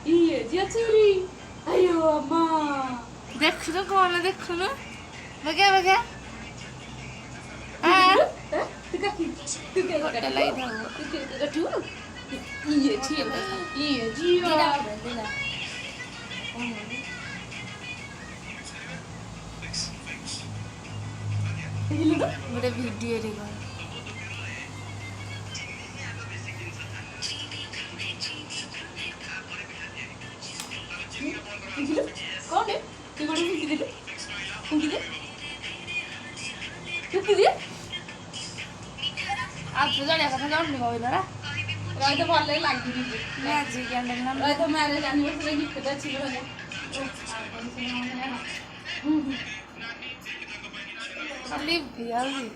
ଇଏ ଝିଅ ଚୋରି ଆୟୋ ମା ଦେଖୁନ କଣ ଦେଖୁନ ବଗା ବଗା ତୁ କାକି ତୁ କେ ଗୋଟେ କାଟିବୁ ଲାଗିଥାଉ ତୁ କେ କାଟିବୁ ଇଏ ଝିଅ ଇଏ ଝିଅ ଦିଟା ଦେଖିଲୁ ତ ଗୋଟେ ଭିଡ଼ିଓ ରେ କର ଦେଖିଲୁ କଣ ତୁ ଗୋଟେ ଫୁଙ୍କି ଦେଲୁ ଫୁଙ୍କି ଦେ ଫୁଙ୍କି ଦେ ଆଉ ତୁ ଜାଣିବା କଥା ଜାଣୁନି କହିଲ ନା ରହିତ ଭଲ ଲାଗିନି ମ୍ୟାଜିକ୍ କ୍ୟାଣ୍ଡେଲ୍ ନା ରହିତ ମ୍ୟାରେଜ୍ ଆନିଭର୍ସରୀ ଗିଫ୍ଟ ଅଛି ଭଲ ଖାଲି ଭିଆଉଛି